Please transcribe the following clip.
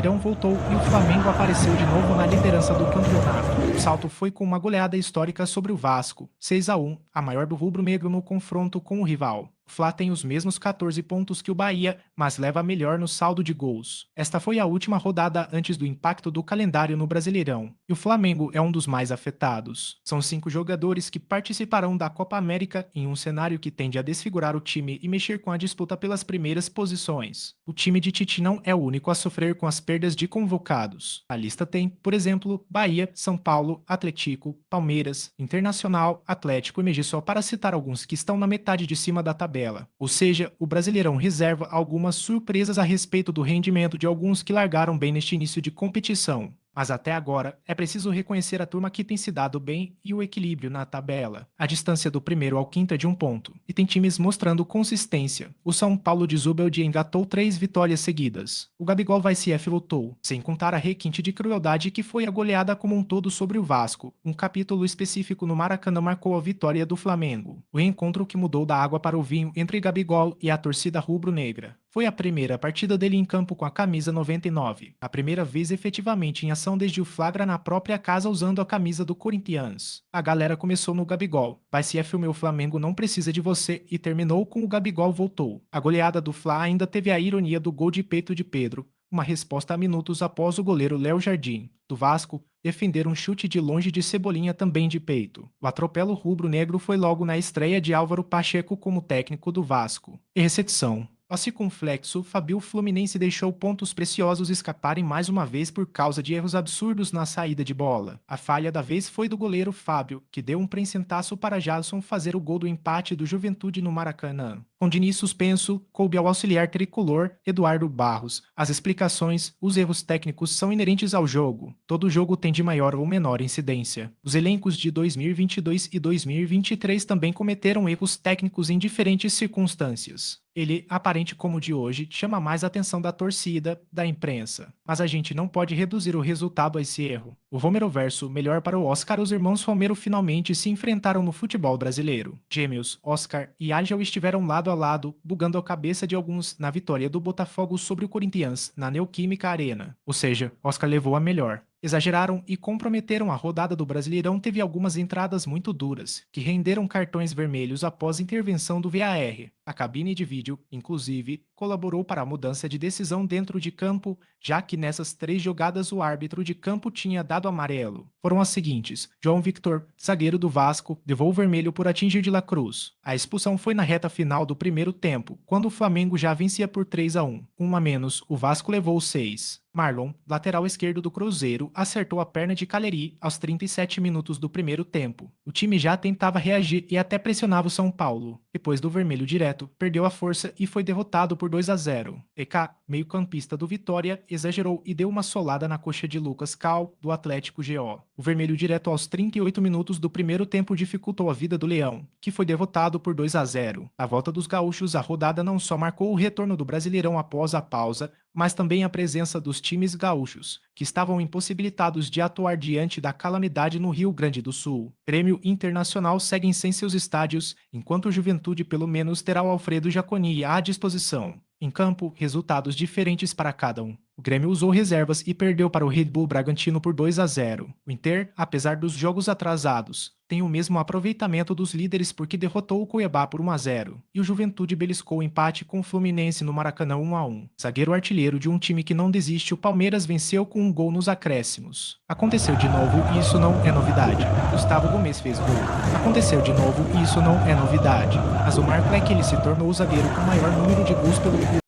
Brasileirão voltou e o Flamengo apareceu de novo na liderança do campeonato. O salto foi com uma goleada histórica sobre o Vasco, 6-1, a maior do rubro-negro no confronto com o rival. O Fla tem os mesmos 14 pontos que o Bahia, mas leva melhor no saldo de gols. Esta foi a última rodada antes do impacto do calendário no Brasileirão, e o Flamengo é um dos mais afetados. São 5 jogadores que participarão da Copa América em um cenário que tende a desfigurar o time e mexer com a disputa pelas primeiras posições. O time de Tite não é o único a sofrer com as perdas de convocados. A lista tem, por exemplo, Bahia, São Paulo, Atlético, Palmeiras, Internacional, Atlético e Mejisol, para citar alguns que estão na metade de cima da tabela. Ou seja, o Brasileirão reserva algumas surpresas a respeito do rendimento de alguns que largaram bem neste início de competição. Mas até agora, é preciso reconhecer a turma que tem se dado bem e o equilíbrio na tabela. A distância do primeiro ao quinto é de 1 ponto, e tem times mostrando consistência. O São Paulo de Zubeldia engatou 3 vitórias seguidas. O Gabigol VSF lutou, sem contar a requinte de crueldade que foi a goleada como um todo sobre o Vasco. Um capítulo específico no Maracanã marcou a vitória do Flamengo. O encontro que mudou da água para o vinho entre Gabigol e a torcida rubro-negra. Foi a primeira partida dele em campo com a camisa 99, a primeira vez efetivamente em ação desde o flagra na própria casa usando a camisa do Corinthians. A galera começou no Gabigol, VSF o meu Flamengo não precisa de você e terminou com o Gabigol voltou. A goleada do Fla ainda teve a ironia do gol de peito de Pedro, uma resposta a minutos após o goleiro Léo Jardim, do Vasco, defender um chute de longe de Cebolinha também de peito. O atropelo rubro-negro foi logo na estreia de Álvaro Pacheco como técnico do Vasco. E recepção. Ao circunflexo, Fabio Fluminense deixou pontos preciosos escaparem mais uma vez por causa de erros absurdos na saída de bola. A falha da vez foi do goleiro Fábio, que deu um prensentaço para Jadson fazer o gol do empate do Juventude no Maracanã. Com Diniz suspenso, coube ao auxiliar tricolor Eduardo Barros. As explicações, os erros técnicos são inerentes ao jogo. Todo jogo tem de maior ou menor incidência. Os elencos de 2022 e 2023 também cometeram erros técnicos em diferentes circunstâncias. Ele, aparente como o de hoje, chama mais a atenção da torcida, da imprensa. Mas a gente não pode reduzir o resultado a esse erro. O Romeroverso, melhor para o Oscar, os irmãos Romero finalmente se enfrentaram no futebol brasileiro. Gêmeos, Oscar e Ángel estiveram lado a lado, bugando a cabeça de alguns na vitória do Botafogo sobre o Corinthians, na Neoquímica Arena. Ou seja, Oscar levou a melhor. Exageraram e comprometeram a rodada do Brasileirão teve algumas entradas muito duras, que renderam cartões vermelhos após intervenção do VAR. A cabine de vídeo, inclusive, colaborou para a mudança de decisão dentro de campo, já que nessas 3 jogadas o árbitro de campo tinha dado amarelo. Foram as seguintes: João Victor, zagueiro do Vasco, levou o vermelho por atingir de La Cruz. A expulsão foi na reta final do primeiro tempo, quando o Flamengo já vencia por 3-1. Com 1 a menos, o Vasco levou 6. Marlon, lateral esquerdo do Cruzeiro, acertou a perna de Caleri aos 37 minutos do primeiro tempo. O time já tentava reagir e até pressionava o São Paulo. Depois do vermelho direto, perdeu a força e foi derrotado por 2-0. EK, meio-campista do Vitória, exagerou e deu uma solada na coxa de Lucas Cal, do Atlético GO. O vermelho direto aos 38 minutos do primeiro tempo dificultou a vida do Leão, que foi derrotado por 2-0. Na volta dos gaúchos, a rodada não só marcou o retorno do Brasileirão após a pausa, mas também a presença dos times gaúchos, que estavam impossibilitados de atuar diante da calamidade no Rio Grande do Sul. Grêmio Internacional seguem sem seus estádios, enquanto o Juventude pelo menos terá o Alfredo Jaconi à disposição. Em campo, resultados diferentes para cada um. O Grêmio usou reservas e perdeu para o Red Bull Bragantino por 2-0. O Inter, apesar dos jogos atrasados, tem o mesmo aproveitamento dos líderes porque derrotou o Cuiabá por 1-0. E o Juventude beliscou o empate com o Fluminense no Maracanã 1-1. Zagueiro artilheiro de um time que não desiste, o Palmeiras venceu com um gol nos acréscimos. Aconteceu de novo e isso não é novidade. Gustavo Gomes fez gol. Aconteceu de novo e isso não é novidade. Mas o marco é que ele se tornou o zagueiro com maior número de gols pelo clube.